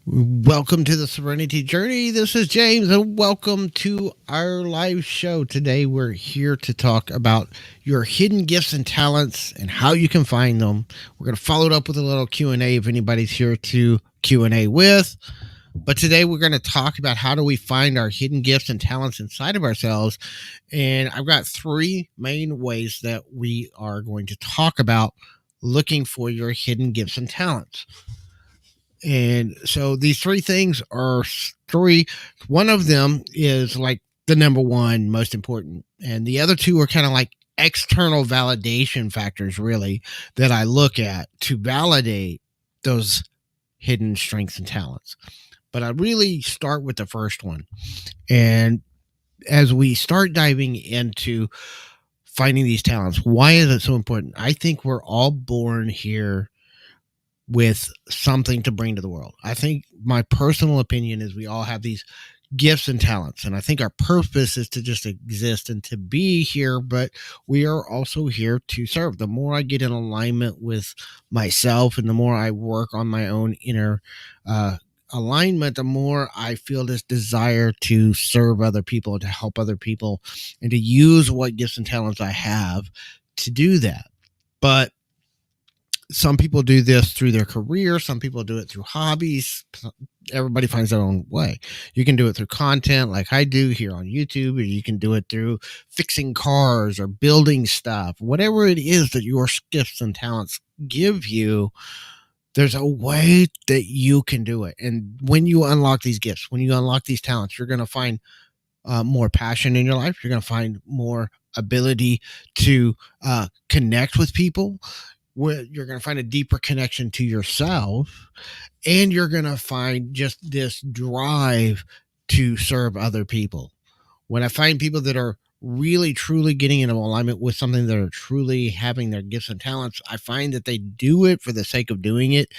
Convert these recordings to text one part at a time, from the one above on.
Welcome to the Serenity Journey. This is James, and welcome to our live show. Today, we're here to talk about your hidden gifts and talents and how you can find them. We're going to follow it up with a little Q&A if anybody's here to Q&A with. But today, we're going to talk about how do we find our hidden gifts and talents inside of ourselves. And I've got three main ways that we are going to talk about looking for your hidden gifts and talents. And so these three things are three. One of them is like the number one most important. And the other two are kind of like external validation factors, really, that I look at to validate those hidden strengths and talents. But I really start with the first one. And as we start diving into finding these talents, why is it so important? I think we're all born here with something to bring to the world. I think my personal opinion is we all have these gifts and talents, and I think our purpose is to just exist and to be here, but we are also here to serve. The more I get in alignment with myself and the more I work on my own inner alignment, the more I feel this desire to serve other people, to help other people, and to use what gifts and talents I have to do that. But some people do this through their career. Some people do it through hobbies. Everybody finds their own way. You can do it through content like I do here on YouTube, or you can do it through fixing cars or building stuff. Whatever it is that your gifts and talents give you, there's a way that you can do it. And when you unlock these gifts, when you unlock these talents, you're going to find more passion in your life. You're going to find more ability to connect with people. Where you're going to find a deeper connection to yourself, and you're going to find just this drive to serve other people. When I find people that are really truly getting into alignment with something, that are truly having their gifts and talents, I find that they do it for the sake of doing it.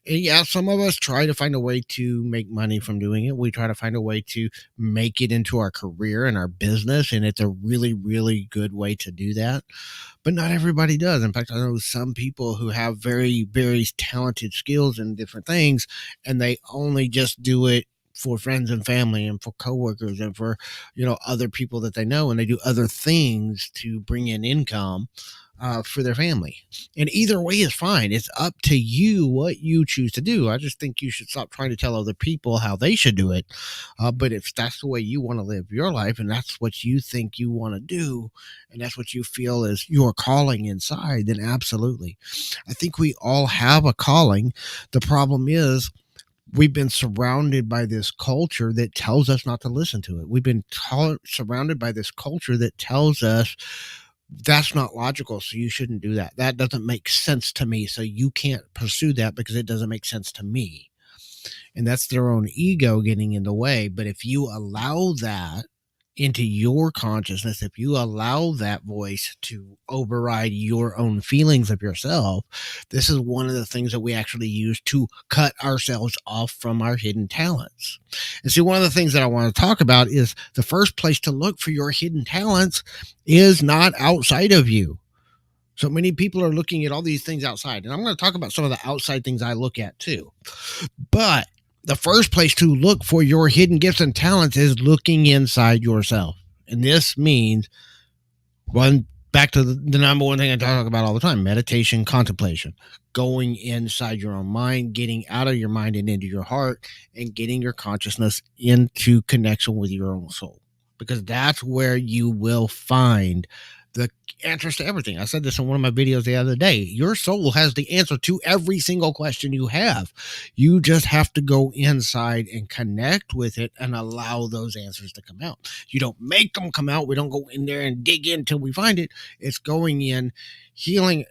And yeah, some of us try to find a way to make money from doing it. We try to find a way to make it into our career and our business, and it's a really, really good way to do that. But not everybody does. In fact, I know some people who have very, very talented skills in different things, and they only just do it for friends and family and for coworkers and for, other people that they know, and they do other things to bring in income for their family. And either way is fine. It's up to you what you choose to do. I just think you should stop trying to tell other people how they should do it. But if that's the way you want to live your life, and that's what you think you want to do, and that's what you feel is your calling inside, then absolutely. I think we all have a calling. The problem is, we've been surrounded by this culture that tells us not to listen to it. We've been surrounded by this culture that tells us that's not logical, so you shouldn't do that. That doesn't make sense to me, so you can't pursue that because it doesn't make sense to me. And that's their own ego getting in the way. But if you allow that into your consciousness, if you allow that voice to override your own feelings of yourself, this is one of the things that we actually use to cut ourselves off from our hidden talents. And see, one of the things that I want to talk about is the first place to look for your hidden talents is not outside of you. So many people are looking at all these things outside, and I'm going to talk about some of the outside things I look at too. But the first place to look for your hidden gifts and talents is looking inside yourself. And this means, back to the number one thing I talk about all the time: meditation, contemplation, going inside your own mind, getting out of your mind and into your heart, and getting your consciousness into connection with your own soul. Because that's where you will find the answers to everything. I said this in one of my videos the other day. Your soul has the answer to every single question you have. You just have to go inside and connect with it and allow those answers to come out. You don't make them come out. We don't go in there and dig in until we find it. It's going in, healing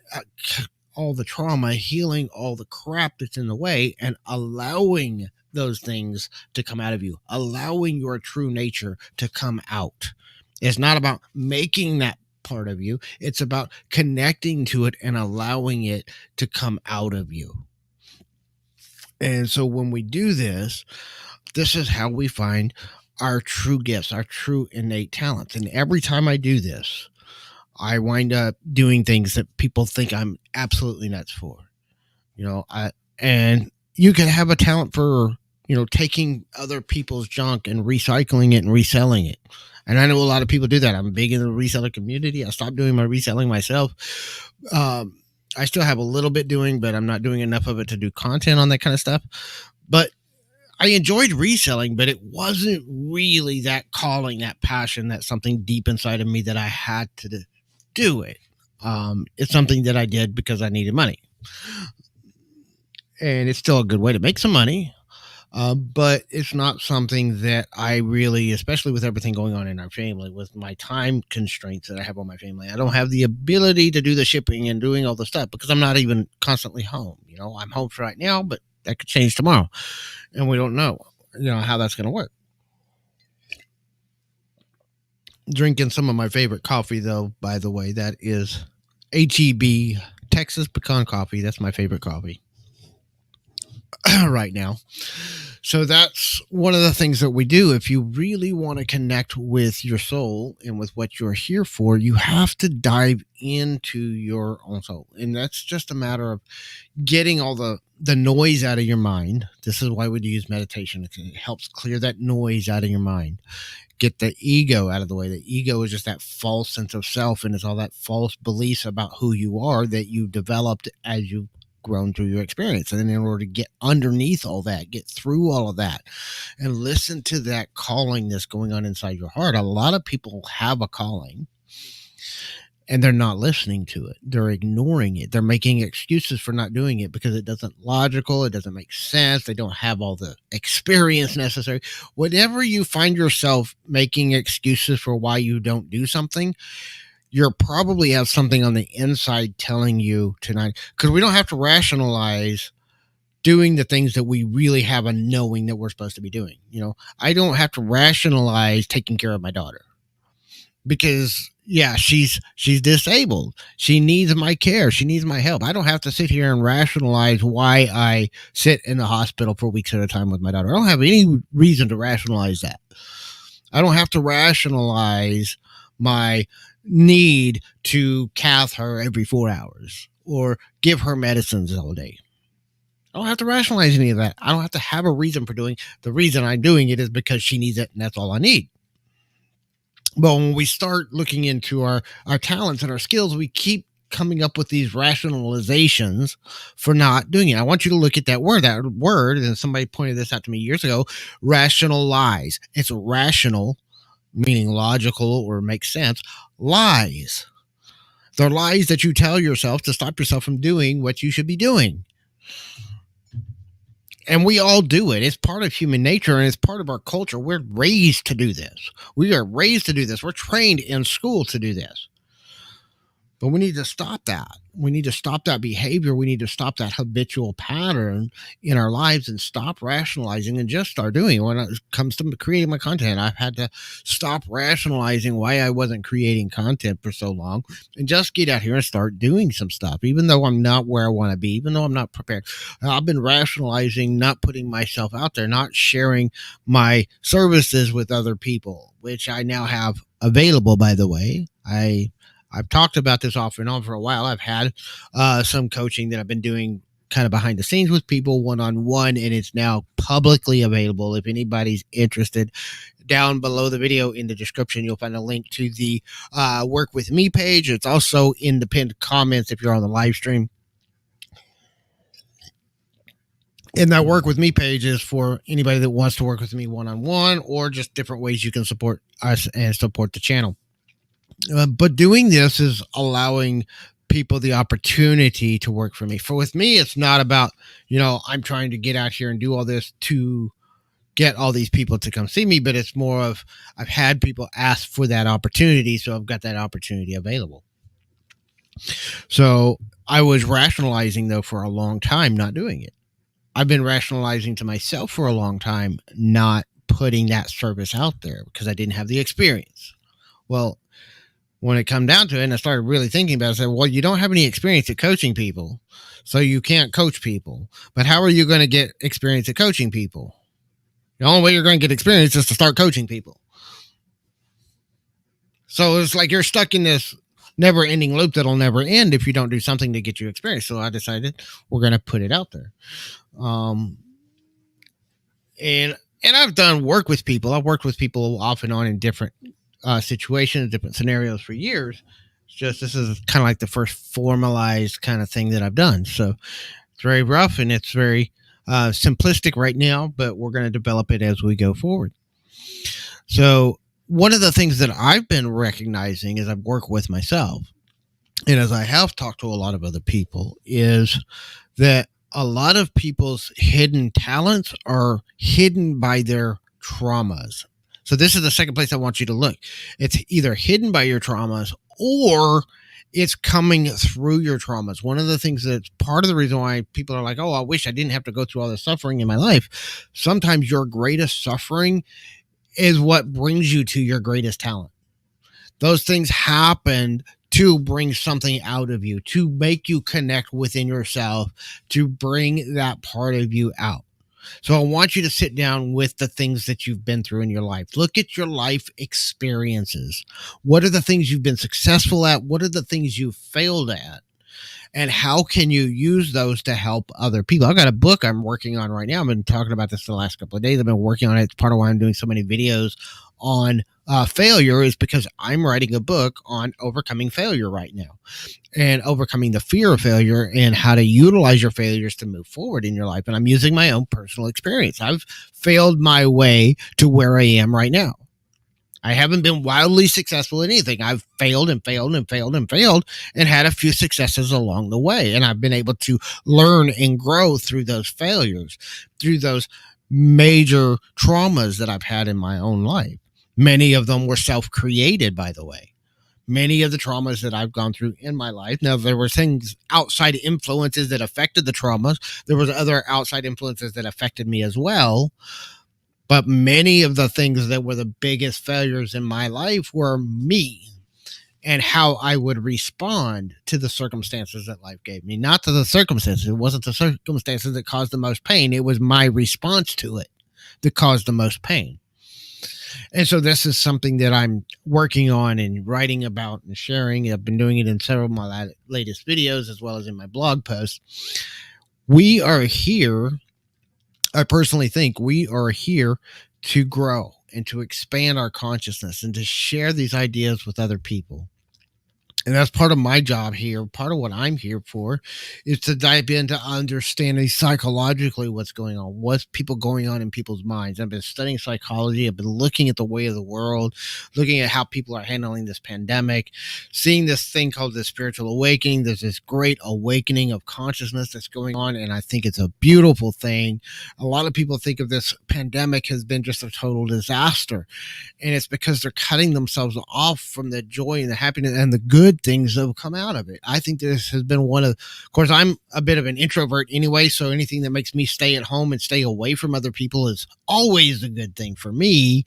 all the trauma, healing all the crap that's in the way, and allowing those things to come out of you, allowing your true nature to come out. It's not about making that part of you. It's about connecting to it and allowing it to come out of you. And so when we do this, this is how we find our true gifts, our true innate talents. And every time I do this, I wind up doing things that people think I'm absolutely nuts for. And you can have a talent for taking other people's junk and recycling it and reselling it. And I know a lot of people do that. I'm big in the reseller community. I stopped doing my reselling myself. I still have a little bit doing, but I'm not doing enough of it to do content on that kind of stuff. But I enjoyed reselling, but it wasn't really that calling, that passion, that something deep inside of me that I had to do it. It's something that I did because I needed money. And it's still a good way to make some money. But it's not something that I really, especially with everything going on in our family, with my time constraints that I have on my family, I don't have the ability to do the shipping and doing all the stuff because I'm not even constantly home. I'm home for right now, but that could change tomorrow. And we don't know, how that's going to work. Drinking some of my favorite coffee, though, by the way, that is HEB Texas Pecan Coffee. That's my favorite coffee right now. So that's one of the things that we do. If you really want to connect with your soul and with what you're here for, you have to dive into your own soul. And that's just a matter of getting all the noise out of your mind. This is why we use meditation. It helps clear that noise out of your mind. Get the ego out of the way. The ego is just that false sense of self, and it's all that false beliefs about who you are that you developed as you grown through your experience. And in order to get underneath all that, get through all of that, and listen to that calling that's going on inside your heart. A lot of people have a calling and they're not listening to it. They're ignoring it. They're making excuses for not doing it because it doesn't logical. It doesn't make sense. They don't have all the experience necessary. Whatever you find yourself making excuses for why you don't do something, you probably have something on the inside telling you tonight, because we don't have to rationalize doing the things that we really have a knowing that we're supposed to be doing. I don't have to rationalize taking care of my daughter because she's disabled. She needs my care. She needs my help. I don't have to sit here and rationalize why I sit in the hospital for weeks at a time with my daughter. I don't have any reason to rationalize that. I don't have to rationalize my need to cath her every 4 hours or give her medicines all day. I don't have to rationalize any of that. I don't have to have a reason for doing. The reason I'm doing it is because she needs it, and that's all I need. But when we start looking into our talents and our skills, we keep coming up with these rationalizations for not doing it. I want you to look at that word, and somebody pointed this out to me years ago, rationalize. It's rational, meaning logical or makes sense, lies. They're lies that you tell yourself to stop yourself from doing what you should be doing. And we all do it. It's part of human nature and it's part of our culture. We're raised to do this. We are raised to do this. We're trained in school to do this. But we need to stop that. We need to stop that behavior. We need to stop that habitual pattern in our lives and stop rationalizing and just start doing it. When it comes to creating my content, I've had to stop rationalizing why I wasn't creating content for so long and just get out here and start doing some stuff, even though I'm not where I want to be, even though I'm not prepared. I've been rationalizing not putting myself out there, not sharing my services with other people, which I now have available, by the way. I've talked about this off and on for a while. I've had some coaching that I've been doing kind of behind the scenes with people one-on-one, and it's now publicly available. If anybody's interested, down below the video in the description, you'll find a link to the Work With Me page. It's also in the pinned comments if you're on the live stream. And that Work With Me page is for anybody that wants to work with me one-on-one or just different ways you can support us and support the channel. But doing this is allowing people the opportunity to work for me. With me, it's not about, I'm trying to get out here and do all this to get all these people to come see me, but it's more of I've had people ask for that opportunity, so I've got that opportunity available. So I was rationalizing, though, for a long time, not doing it. I've been rationalizing to myself for a long time, not putting that service out there because I didn't have the experience. Well, when it come down to it, and I started really thinking about it, I said, well, you don't have any experience at coaching people, so you can't coach people. But how are you going to get experience at coaching people? The only way you're going to get experience is to start coaching people. So it's like you're stuck in this never-ending loop that'll never end if you don't do something to get you experience. So I decided we're going to put it out there. And I've done work with people. I've worked with people off and on in different situations, different scenarios for years. It's just this is kind of like the first formalized kind of thing that I've done. So it's very rough and it's very simplistic right now, but we're going to develop it as we go forward. So one of the things that I've been recognizing as I've worked with myself, and as I have talked to a lot of other people, is that a lot of people's hidden talents are hidden by their traumas. So this is the second place I want you to look. It's either hidden by your traumas or it's coming through your traumas. One of the things that's part of the reason why people are like, oh, I wish I didn't have to go through all this suffering in my life. Sometimes your greatest suffering is what brings you to your greatest talent. Those things happen to bring something out of you, to make you connect within yourself, to bring that part of you out. So I want you to sit down with the things that you've been through in your life. Look at your life experiences. What are the things you've been successful at? What are the things you've failed at? And how can you use those to help other people? I've got a book I'm working on right now. I've been talking about this the last couple of days. I've been working on it. It's part of why I'm doing so many videos on failure, is because I'm writing a book on overcoming failure right now and overcoming the fear of failure and how to utilize your failures to move forward in your life. And I'm using my own personal experience. I've failed my way to where I am right now. I haven't been wildly successful in anything. I've failed and failed and failed and failed and had a few successes along the way. And I've been able to learn and grow through those failures, through those major traumas that I've had in my own life. Many of them were self-created, by the way. Many of the traumas that I've gone through in my life. Now, there were things, outside influences that affected the traumas. There was other outside influences that affected me as well. But many of the things that were the biggest failures in my life were me and how I would respond to the circumstances that life gave me. Not to the circumstances. It wasn't the circumstances that caused the most pain. It was my response to it that caused the most pain. And so this is something that I'm working on and writing about and sharing. I've been doing it in several of my latest videos as well as in my blog posts. We are here. I personally think we are here to grow and to expand our consciousness and to share these ideas with other people. And that's part of my job here. Part of what I'm here for is to dive into understanding psychologically what's going on, what's people going on in people's minds. I've been studying psychology. I've been looking at the way of the world, looking at how people are handling this pandemic, seeing this thing called the spiritual awakening. There's this great awakening of consciousness that's going on, and I think it's a beautiful thing. A lot of people think of this pandemic has been just a total disaster, and it's because they're cutting themselves off from the joy and the happiness and the good things that have come out of it. I think this has been of course, I'm a bit of an introvert anyway, so anything that makes me stay at home and stay away from other people is always a good thing for me.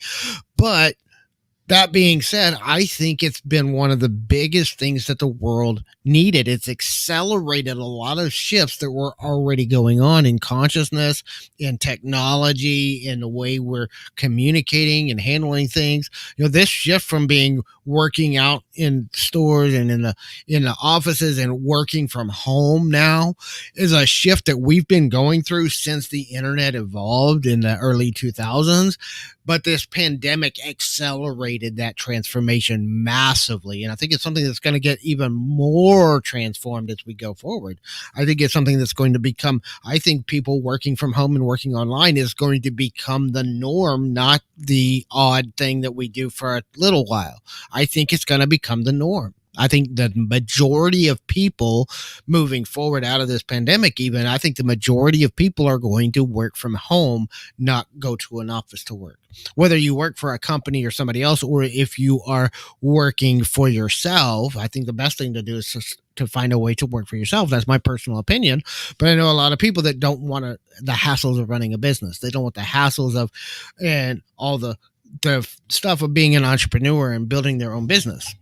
But that being said, I think it's been one of the biggest things that the world needed. It's accelerated a lot of shifts that were already going on in consciousness, in technology, in the way we're communicating and handling things. You know, this shift from working out in stores and in the offices and working from home now is a shift that we've been going through since the internet evolved in the early 2000s. But this pandemic accelerated that transformation massively. And I think it's something that's going to get even more transformed as we go forward. I think it's something that's going to become, I think people working from home and working online is going to become the norm, not the odd thing that we do for a little while. I think it's going to become the norm. I think the majority of people moving forward out of this pandemic, even, I think the majority of people are going to work from home, not go to an office to work. Whether you work for a company or somebody else, or if you are working for yourself, I think the best thing to do is to find a way to work for yourself. That's my personal opinion. But I know a lot of people that don't want the hassles of running a business. They don't want the hassles of and all the stuff of being an entrepreneur and building their own business.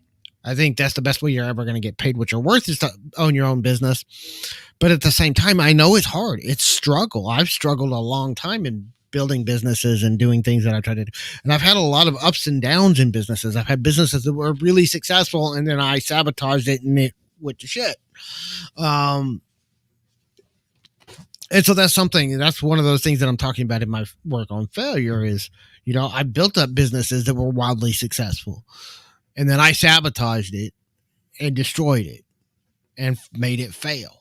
I think that's the best way you're ever going to get paid what you're worth, is to own your own business. But at the same time, I know it's hard. It's struggle. I've struggled a long time in building businesses and doing things that I try to do. And I've had a lot of ups and downs in businesses. I've had businesses that were really successful and then I sabotaged it and it went to shit. And so that's one of those things that I'm talking about in my work on failure is, I built up businesses that were wildly successful, and then I sabotaged it and destroyed it and made it fail.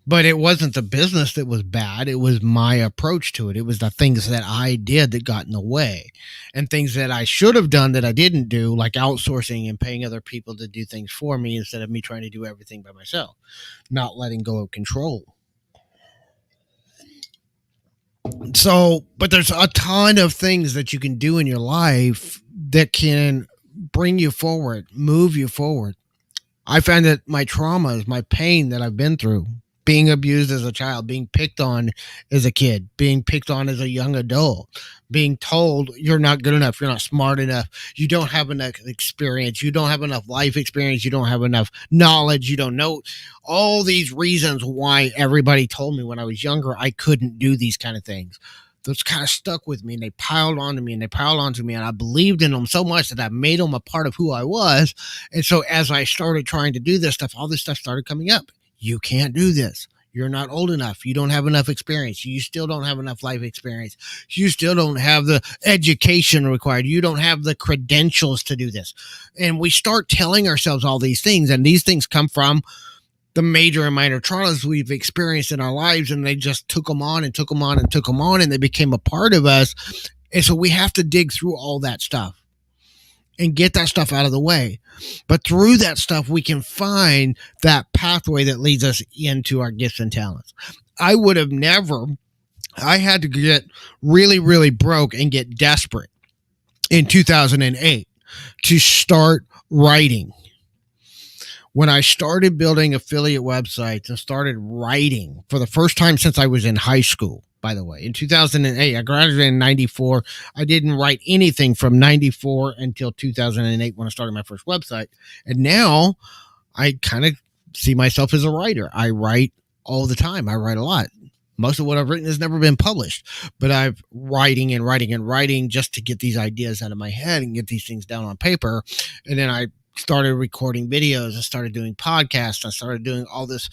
But it wasn't the business that was bad. It was my approach to it. It was the things that I did that got in the way, and things that I should have done that I didn't do, like outsourcing and paying other people to do things for me instead of me trying to do everything by myself, not letting go of control. So, but there's a ton of things that you can do in your life that can bring you forward, move you forward. I find that my traumas, my pain that I've been through, being abused as a child, being picked on as a kid, being picked on as a young adult, being told you're not good enough, you're not smart enough, you don't have enough experience, you don't have enough life experience, you don't have enough knowledge, you don't know all these reasons why everybody told me when I was younger I couldn't do these kind of things. Those kind of stuck with me, and they piled onto me and they piled onto me, and I believed in them so much that I made them a part of who I was. And so as I started trying to do this stuff, all this stuff started coming up. You can't do this. You're not old enough. You don't have enough experience. You still don't have enough life experience. You still don't have the education required. You don't have the credentials to do this. And we start telling ourselves all these things, and these things come from the major and minor traumas we've experienced in our lives, and they just took them on and took them on and took them on, and they became a part of us. And so we have to dig through all that stuff and get that stuff out of the way. But through that stuff, we can find that pathway that leads us into our gifts and talents. I had to get really, really broke and get desperate in 2008 to start writing. When I started building affiliate websites and started writing for the first time since I was in high school, by the way, in 2008, I graduated in 94. I didn't write anything from 94 until 2008 when I started my first website. And now I kind of see myself as a writer. I write all the time. I write a lot. Most of what I've written has never been published, but I'm writing and writing and writing just to get these ideas out of my head and get these things down on paper. And then I started recording videos. I started doing podcasts. I started doing all this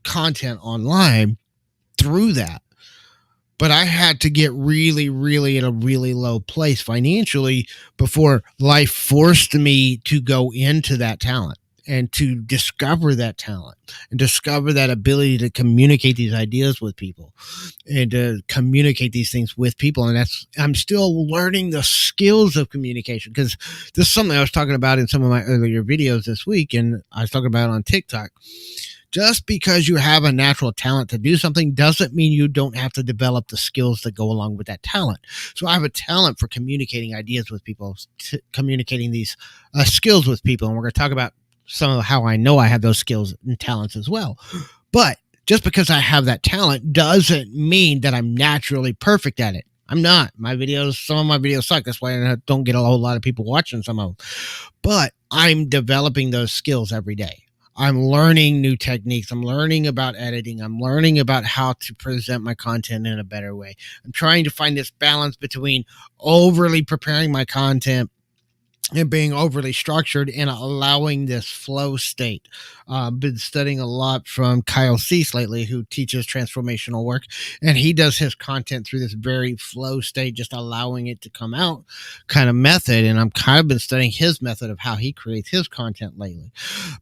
content online through that. But I had to get really, really in a really low place financially before life forced me to go into that talent and to discover that talent and discover that ability to communicate these ideas with people and to communicate these things with people. And I'm still learning the skills of communication, because this is something I was talking about in some of my earlier videos this week, and I was talking about it on TikTok. Just because you have a natural talent to do something doesn't mean you don't have to develop the skills that go along with that talent. So I have a talent for communicating ideas with people, communicating these skills with people. And we're going to talk about some of how I know I have those skills and talents as well. But just because I have that talent doesn't mean that I'm naturally perfect at it. I'm not. Some of my videos suck. That's why I don't get a whole lot of people watching some of them. But I'm developing those skills every day. I'm learning new techniques. I'm learning about editing. I'm learning about how to present my content in a better way. I'm trying to find this balance between overly preparing my content and being overly structured and allowing this flow state. Been studying a lot from Kyle Cease lately, who teaches transformational work, and he does his content through this very flow state, just allowing it to come out kind of method. And I'm kind of been studying his method of how he creates his content lately.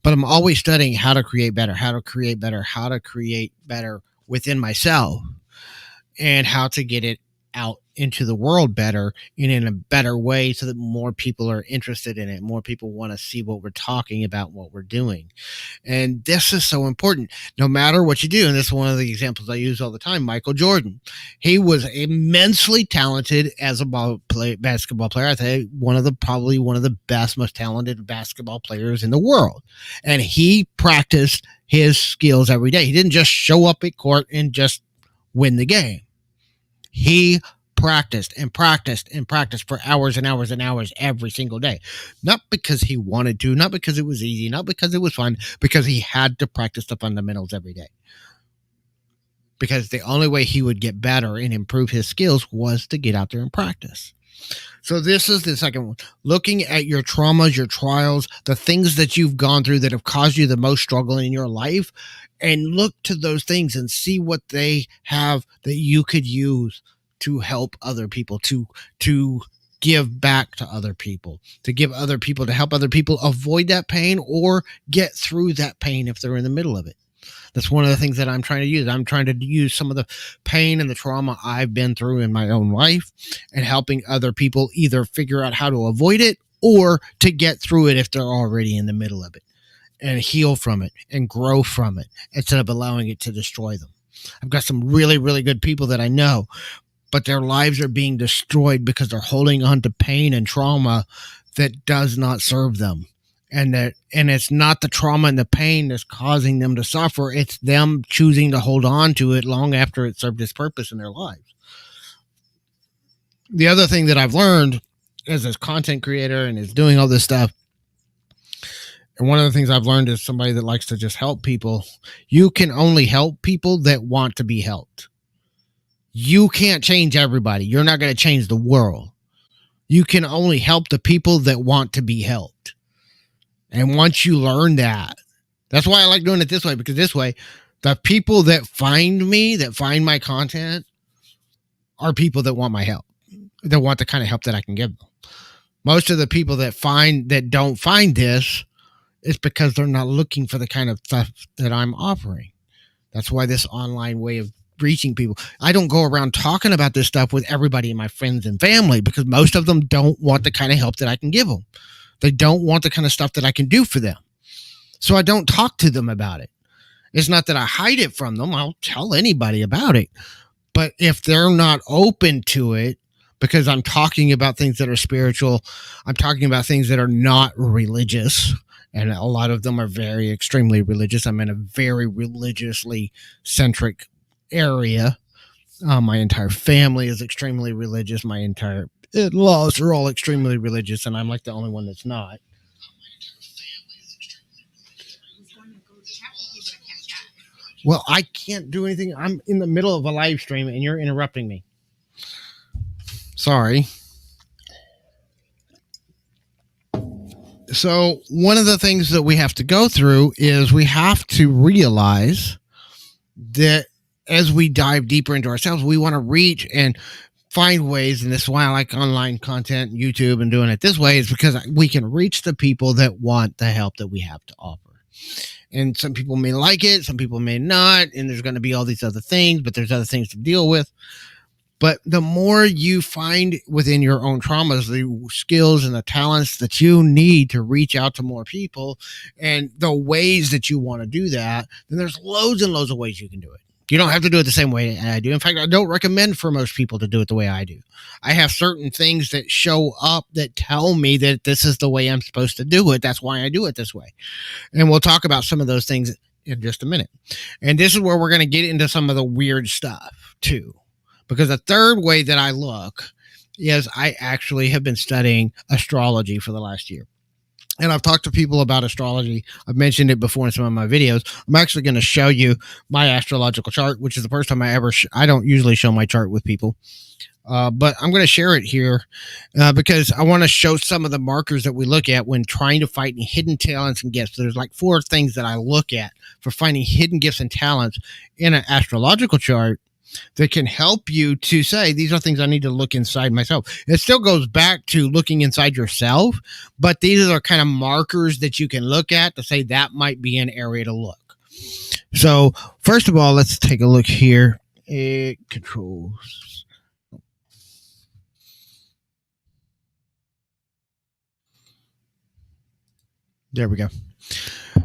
But I'm always studying how to create better, how to create better within myself, and how to get it out into the world better and in a better way so that more people are interested in it. More people want to see what we're talking about, what we're doing. And this is so important no matter what you do. And this is one of the examples I use all the time. Michael Jordan, he was immensely talented as a basketball player. I think probably one of the best, most talented basketball players in the world. And he practiced his skills every day. He didn't just show up at court and just win the game. He practiced and practiced and practiced for hours and hours and hours every single day. Not because he wanted to, not because it was easy, not because it was fun, because he had to practice the fundamentals every day. Because the only way he would get better and improve his skills was to get out there and practice. So this is the second one. Looking at your traumas, your trials, the things that you've gone through that have caused you the most struggle in your life, and look to those things and see what they have that you could use to help other people, to give back to other people, to give other people, to help other people avoid that pain or get through that pain if they're in the middle of it. That's one of the things that I'm trying to use. I'm trying to use some of the pain and the trauma I've been through in my own life and helping other people either figure out how to avoid it or to get through it if they're already in the middle of it, and heal from it and grow from it instead of allowing it to destroy them. I've got some really, really good people that I know, but their lives are being destroyed because they're holding on to pain and trauma that does not serve them. And it's not the trauma and the pain that's causing them to suffer. It's them choosing to hold on to it long after it served its purpose in their lives. The other thing that I've learned as a content creator and is doing all this stuff, and one of the things I've learned is somebody that likes to just help people. You can only help people that want to be helped. You can't change everybody. You're not going to change the world. You can only help the people that want to be helped. And once you learn that, that's why I like doing it this way, because this way, the people that find me, that find my content, are people that want my help, that want the kind of help that I can give them. Most of the people that don't find this, it's because they're not looking for the kind of stuff that I'm offering. That's why this online way of reaching people, I don't go around talking about this stuff with everybody in my friends and family, because most of them don't want the kind of help that I can give them. They don't want the kind of stuff that I can do for them. So I don't talk to them about it. It's not that I hide it from them. I'll tell anybody about it. But if they're not open to it, because I'm talking about things that are spiritual, I'm talking about things that are not religious, and a lot of them are very extremely religious. I'm in a very religiously centric area. My entire family is extremely religious. My entire in-laws are all extremely religious, and I'm like the only one that's not. Well, I can't do anything. I'm in the middle of a live stream, and you're interrupting me. Sorry. So one of the things that we have to go through is we have to realize that as we dive deeper into ourselves, we want to reach and find ways, and this is why I like online content, YouTube, and doing it this way, is because we can reach the people that want the help that we have to offer. And some people may like it, some people may not, and there's going to be all these other things, but there's other things to deal with. But the more you find within your own traumas, the skills and the talents that you need to reach out to more people and the ways that you want to do that, then there's loads and loads of ways you can do it. You don't have to do it the same way I do. In fact, I don't recommend for most people to do it the way I do. I have certain things that show up that tell me that this is the way I'm supposed to do it. That's why I do it this way. And we'll talk about some of those things in just a minute. And this is where we're going to get into some of the weird stuff too. Because the third way that I look is I actually have been studying astrology for the last year. And I've talked to people about astrology. I've mentioned it before in some of my videos. I'm actually going to show you my astrological chart, which is the first time I ever, I don't usually show my chart with people. But I'm going to share it here because I want to show some of the markers that we look at when trying to find hidden talents and gifts. So there's like 4 things that I look at for finding hidden gifts and talents in an astrological chart that can help you to say, these are things I need to look inside myself. It still goes back to looking inside yourself, but these are kind of markers that you can look at to say that might be an area to look. So first of all, let's take a look here. It controls. There we go.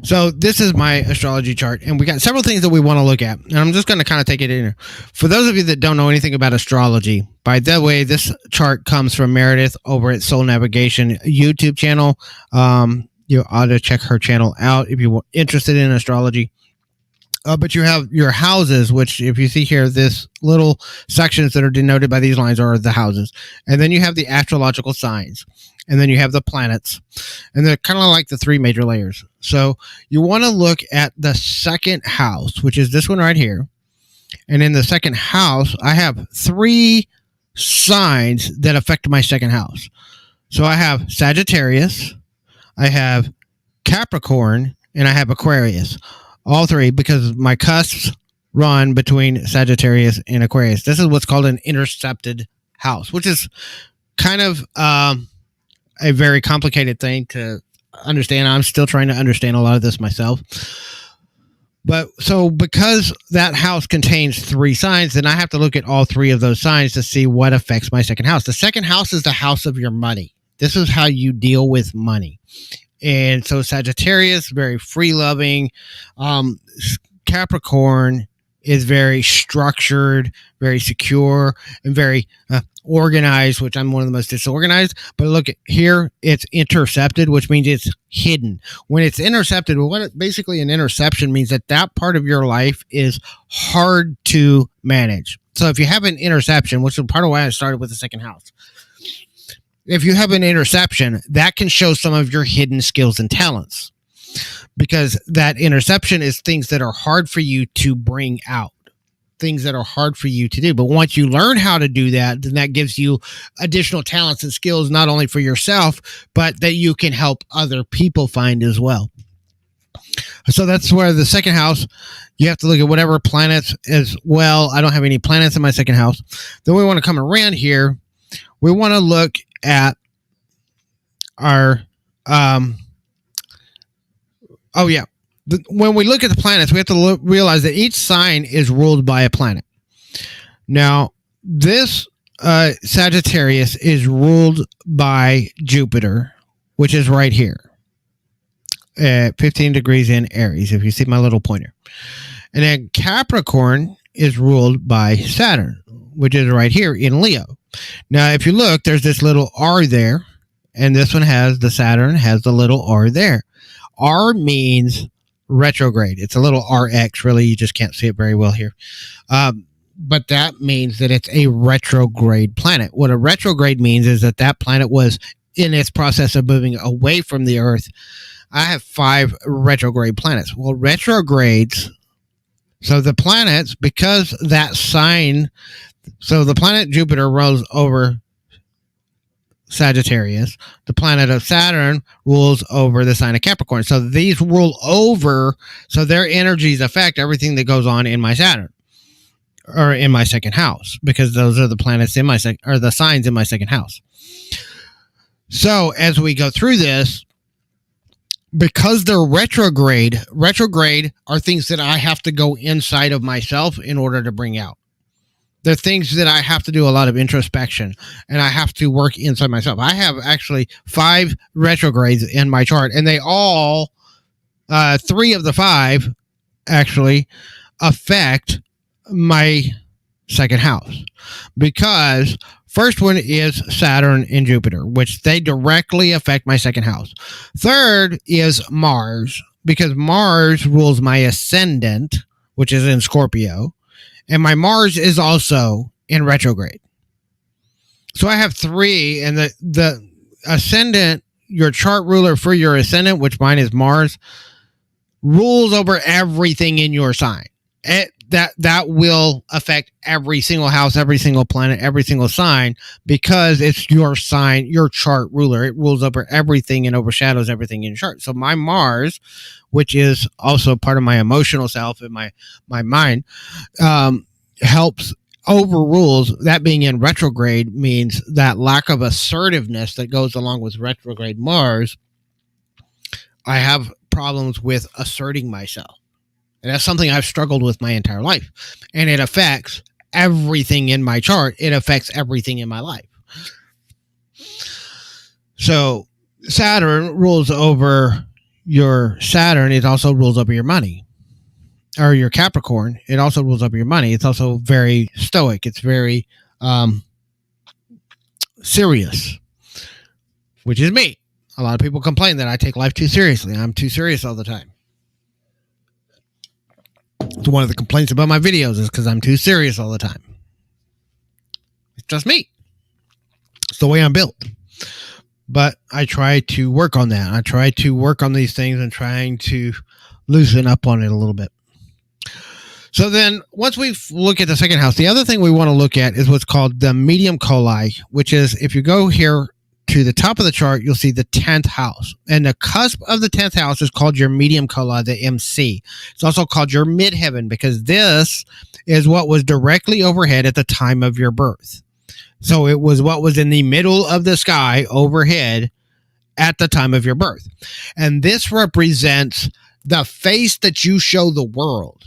So this is my astrology chart, and we got several things that we want to look at, and I'm just going to kind of take it in here. For those of you that don't know anything about astrology, by the way, this chart comes from Meredith over at Soul Navigation YouTube channel. You ought to check her channel out if you're interested in astrology. But you have your houses, which if you see here, this little sections that are denoted by these lines are the houses. And then you have the astrological signs. And then you have the planets. And they're kind of like the 3 major layers. So you want to look at the second house, which is this one right here. And in the second house, I have 3 signs that affect my second house. So I have Sagittarius, I have Capricorn, and I have Aquarius. All three, because my cusps run between Sagittarius and Aquarius. This is what's called an intercepted house, which is kind of a very complicated thing to understand. I'm still trying to understand a lot of this myself. But so because that house contains three signs, then I have to look at all three of those signs to see what affects my second house. The second house is the house of your money. This is how you deal with money. And so Sagittarius, very free-loving. Capricorn is very structured, very secure, and very organized, which I'm one of the most disorganized. But look at here, it's intercepted, which means it's hidden. When it's intercepted, basically an interception means that part of your life is hard to manage. So if you have an interception, which is part of why I started with the second house, if you have an interception, that can show some of your hidden skills and talents, because that interception is things that are hard for you to bring out, things that are hard for you to do. But once you learn how to do that, then that gives you additional talents and skills, not only for yourself, but that you can help other people find as well. So that's where the second house, you have to look at whatever planets as well. I don't have any planets in my second house. Then we want to come around here. We want to look at our, when we look at the planets, we have to realize that each sign is ruled by a planet. Now, this Sagittarius is ruled by Jupiter, which is right here at 15 degrees in Aries, if you see my little pointer. And then Capricorn is ruled by Saturn, which is right here in Leo. Now, if you look, there's this little R there, and this one the Saturn has the little R there. R means retrograde. It's a little RX, really. You just can't see it very well here. But that means that it's a retrograde planet. What a retrograde means is that planet was in its process of moving away from the Earth. I have 5 retrograde planets. Well, retrogrades, so the planets, because that sign, so the planet Jupiter rolls over Sagittarius. The planet of Saturn rules over the sign of Capricorn. So these rule over, so their energies affect everything that goes on in my Saturn or in my second house, because those are the planets in my or the signs in my second house. So as we go through this, because they're retrograde are things that I have to go inside of myself in order to bring out. They're things that I have to do a lot of introspection, and I have to work inside myself. I have actually 5 retrogrades in my chart, and they all, 3 of the 5 actually affect my second house, because first one is Saturn and Jupiter, which they directly affect my second house. Third is Mars, because Mars rules my ascendant, which is in Scorpio. And my Mars is also in retrograde. So I have 3, and the ascendant, your chart ruler for your ascendant, which mine is Mars, rules over everything in your sign. That will affect every single house, every single planet, every single sign, because it's your sign, your chart ruler. It rules over everything and overshadows everything in your chart. So my Mars, which is also part of my emotional self and my mind, helps overrules. That being in retrograde means that lack of assertiveness that goes along with retrograde Mars. I have problems with asserting myself. And that's something I've struggled with my entire life. And it affects everything in my chart. It affects everything in my life. So Saturn rules over your Saturn. It also rules over your money. Or your Capricorn. It also rules over your money. It's also very stoic. It's very serious, which is me. A lot of people complain that I take life too seriously. I'm too serious all the time. It's one of the complaints about my videos is because I'm too serious all the time. It's just me. It's the way I'm built. But I try to work on that. I try to work on these things and trying to loosen up on it a little bit. So then once we look at the second house, the other thing we want to look at is what's called the medium coli, which is if you go here to the top of the chart, you'll see the 10th house. And the cusp of the 10th house is called your medium coli, the MC. It's also called your midheaven because this is what was directly overhead at the time of your birth. So it was what was in the middle of the sky overhead at the time of your birth. And this represents the face that you show the world.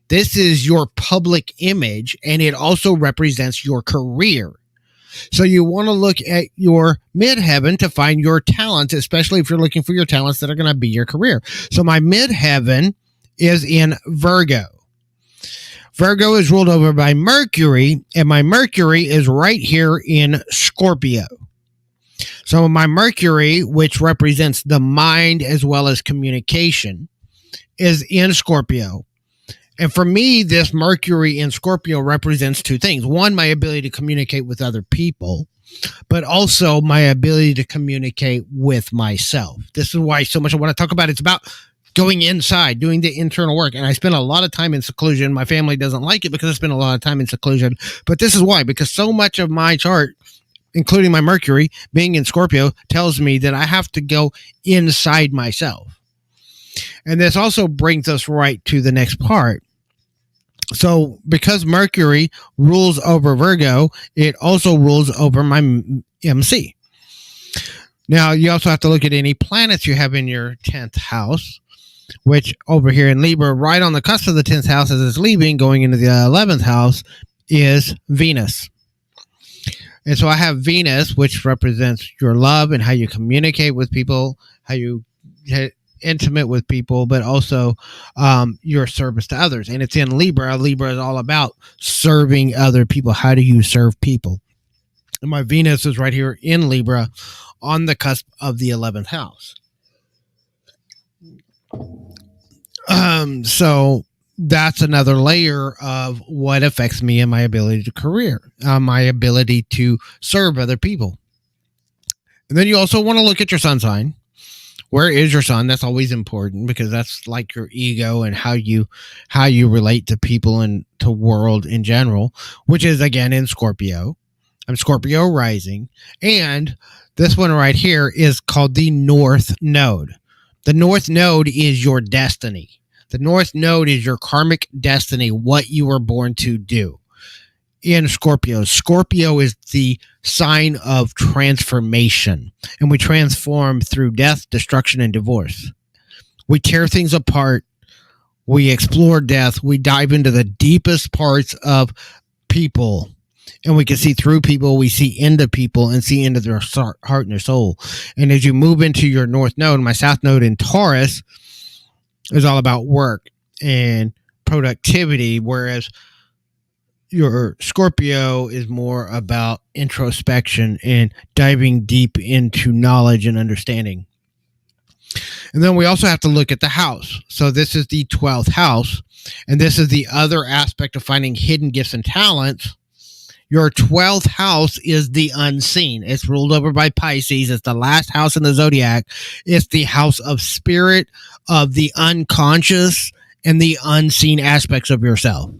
This is your public image, and it also represents your career. So you want to look at your midheaven to find your talents, especially if you're looking for your talents that are going to be your career. So my midheaven is in Virgo. Virgo is ruled over by Mercury, and my Mercury is right here in Scorpio. So my Mercury, which represents the mind as well as communication, is in Scorpio. And for me, this Mercury in Scorpio represents two things. One, my ability to communicate with other people, but also my ability to communicate with myself. This is why so much I want to talk about. It's about going inside, doing the internal work. And I spend a lot of time in seclusion. My family doesn't like it because I spend a lot of time in seclusion. But this is why, because so much of my chart, including my Mercury being in Scorpio, tells me that I have to go inside myself. And this also brings us right to the next part. So because Mercury rules over Virgo, it also rules over my MC. Now, you also have to look at any planets you have in your 10th house, which over here in Libra, right on the cusp of the 10th house as it's leaving, going into the 11th house, is Venus. And so I have Venus, which represents your love and how you communicate with people, how you get intimate with people, but also your service to others. And it's in Libra. Libra is all about serving other people. How do you serve people? And my Venus is right here in Libra on the cusp of the 11th house. So that's another layer of what affects me and my ability to career, my ability to serve other people. And then you also want to look at your sun sign. Where is your sun? That's always important because that's like your ego and how you relate to people and to world in general, which is again in Scorpio. I'm Scorpio rising. And this one right here is called the North Node. The North Node is your destiny. The North Node is your karmic destiny, what you were born to do. In Scorpio, Scorpio is the sign of transformation, and we transform through death, destruction, and divorce. We tear things apart. We explore death. We dive into the deepest parts of people, and we can see through people. We see into people and see into their heart and their soul. And as you move into your North Node, my South Node in Taurus is all about work and productivity, whereas your Scorpio is more about introspection and diving deep into knowledge and understanding. And then we also have to look at the house. So this is the 12th house, and this is the other aspect of finding hidden gifts and talents. Your 12th house is the unseen. It's ruled over by Pisces. It's the last house in the zodiac. It's the house of spirit, of the unconscious, and the unseen aspects of yourself.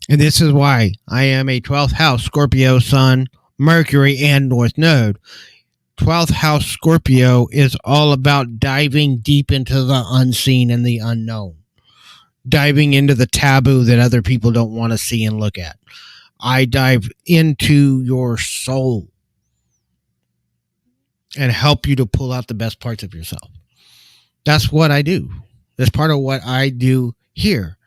And this is why I am a 12th house Scorpio Sun, Mercury, and North Node. 12th house Scorpio is all about diving deep into the unseen and the unknown. Diving into the taboo that other people don't want to see and look at. I dive into your soul and help you to pull out the best parts of yourself. That's what I do. That's part of what I do here.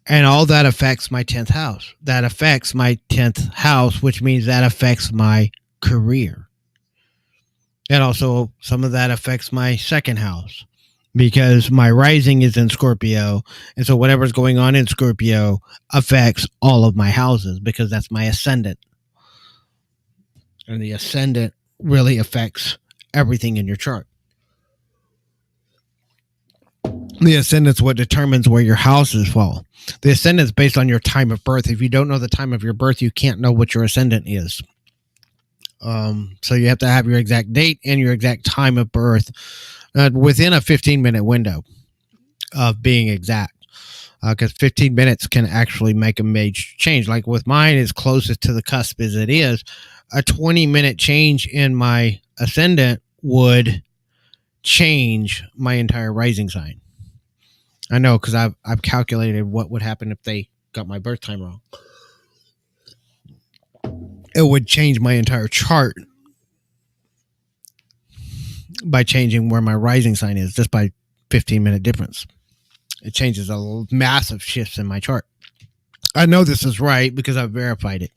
And all that affects my 10th house. That affects my 10th house, which means that affects my career. And also some of that affects my second house because my rising is in Scorpio. And so whatever's going on in Scorpio affects all of my houses because that's my ascendant. And the ascendant really affects everything in your chart. The ascendant's what determines where your houses fall. The ascendant's based on your time of birth. If you don't know the time of your birth, you can't know what your ascendant is. So you have to have your exact date and your exact time of birth within a 15-minute window of being exact. because 15 minutes can actually make a major change. Like with mine, as closest to the cusp as it is, a 20-minute change in my ascendant would change my entire rising sign. I know, because I've calculated what would happen if they got my birth time wrong. It would change my entire chart by changing where my rising sign is, just by 15-minute difference. It changes a massive shifts in my chart. I know this is right because I've verified it.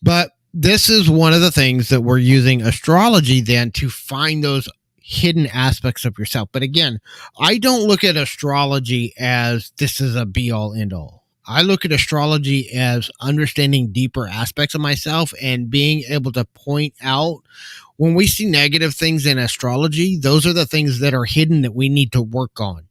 But this is one of the things that we're using astrology then to find those hidden aspects of yourself. But again, I don't look at astrology as this is a be-all, end-all. I look at astrology as understanding deeper aspects of myself and being able to point out when we see negative things in astrology, those are the things that are hidden that we need to work on.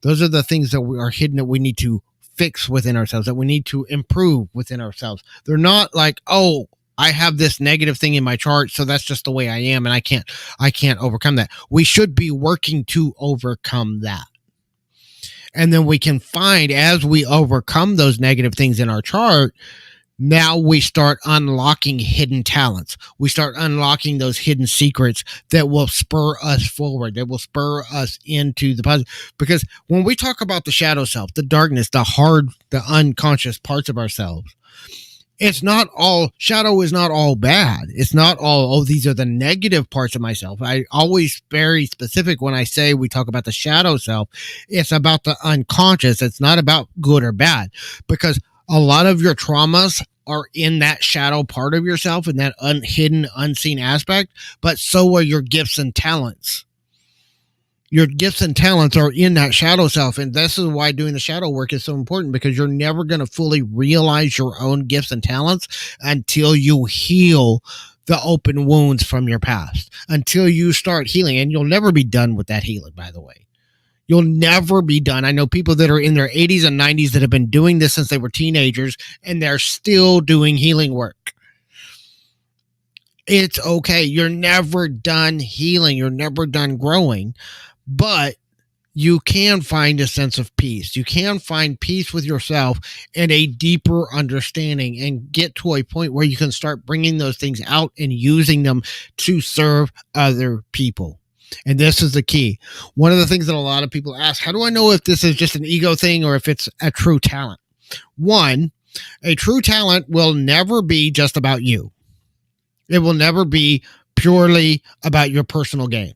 Those are the things that are hidden that we need to fix within ourselves, that we need to improve within ourselves. They're not like, oh, I have this negative thing in my chart, so that's just the way I am, and I can't overcome that. We should be working to overcome that. And then we can find, as we overcome those negative things in our chart, now we start unlocking hidden talents. We start unlocking those hidden secrets that will spur us forward, that will spur us into the positive. Because when we talk about the shadow self, the darkness, the unconscious parts of ourselves, it's not all, shadow is not all bad. It's not all, oh, these are the negative parts of myself. I always very specific when I say we talk about the shadow self. It's about the unconscious. It's not about good or bad, because a lot of your traumas are in that shadow part of yourself, in that hidden, unseen aspect, but so are your gifts and talents. Your gifts and talents are in that shadow self, and this is why doing the shadow work is so important, because you're never going to fully realize your own gifts and talents until you heal the open wounds from your past, until you start healing, and you'll never be done with that healing, by the way. You'll never be done. I know people that are in their 80s and 90s that have been doing this since they were teenagers, and they're still doing healing work. It's okay. You're never done healing. You're never done growing, but you can find a sense of peace. You can find peace with yourself and a deeper understanding, and get to a point where you can start bringing those things out and using them to serve other people. And this is the key. One of the things that a lot of people ask, how do I know if this is just an ego thing or if it's a true talent? One, a true talent will never be just about you. It will never be purely about your personal gain.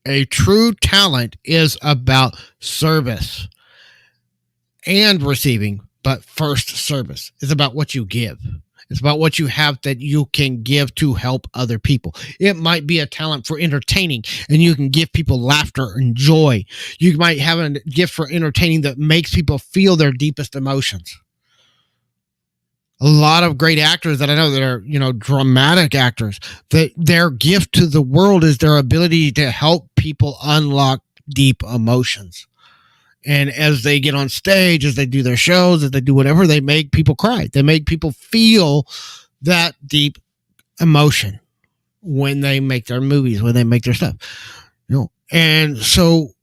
A true talent is about service and receiving, but first service. It's about what you give. It's about what you have that you can give to help other people. It might be a talent for entertaining, and you can give people laughter and joy. You might have a gift for entertaining that makes people feel their deepest emotions. A lot of great actors that I know that are, dramatic actors, that their gift to the world is their ability to help people unlock deep emotions. And as they get on stage, as they do their shows, as they do whatever, they make people cry. They make people feel that deep emotion when they make their movies, when they make their stuff. And so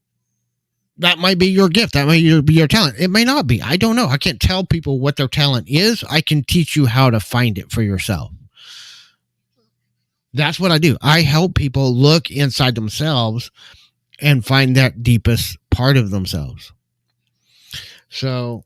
that might be your gift. That might be your talent. It may not be. I don't know. I can't tell people what their talent is. I can teach you how to find it for yourself. That's what I do. I help people look inside themselves and find that deepest part of themselves. So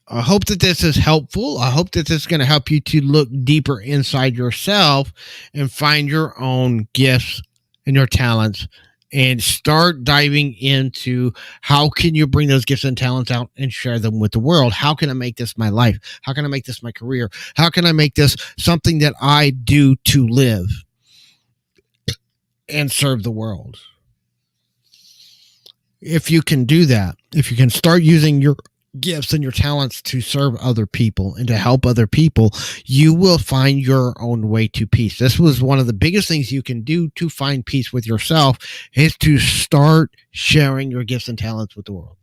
I hope that this is helpful. I hope that this is going to help you to look deeper inside yourself and find your own gifts and your talents, and start diving into how can you bring those gifts and talents out and share them with the world. How can I make this my life? How can I make this my career? How can I make this something that I do to live and serve the world? If you can do that, if you can start using your gifts and your talents to serve other people and to help other people, you will find your own way to peace. This was one of the biggest things you can do to find peace with yourself, is to start sharing your gifts and talents with the world.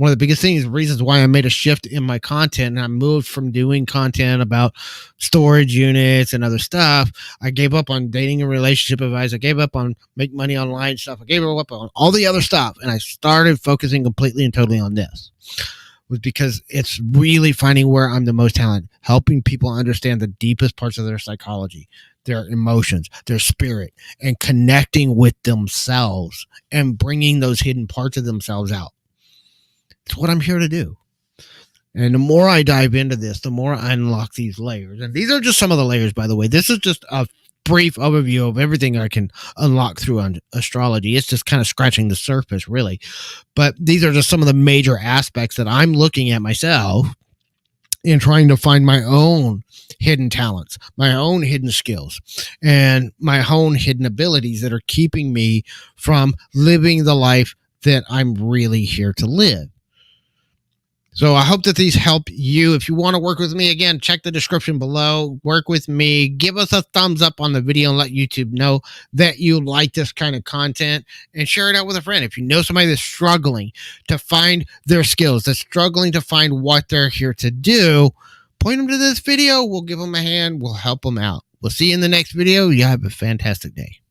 one of the biggest things, reasons why I made a shift in my content, and I moved from doing content about storage units and other stuff. I gave up on dating and relationship advice. I gave up on make money online stuff. I gave up on all the other stuff, and I started focusing completely and totally on this. Was because it's really finding where I'm the most talented, helping people understand the deepest parts of their psychology, their emotions, their spirit, and connecting with themselves and bringing those hidden parts of themselves out. It's what I'm here to do. And the more I dive into this, the more I unlock these layers. And these are just some of the layers, by the way. This is just a brief overview of everything I can unlock through astrology. It's just kind of scratching the surface, really. But these are just some of the major aspects that I'm looking at myself in trying to find my own hidden talents, my own hidden skills, and my own hidden abilities that are keeping me from living the life that I'm really here to live. So I hope that these help you. If you want to work with me, again, check the description below. Work with me. Give us a thumbs up on the video and let YouTube know that you like this kind of content, and share it out with a friend. If you know somebody that's struggling to find their skills, that's struggling to find what they're here to do, point them to this video. We'll give them a hand. We'll help them out. We'll see you in the next video. You have a fantastic day.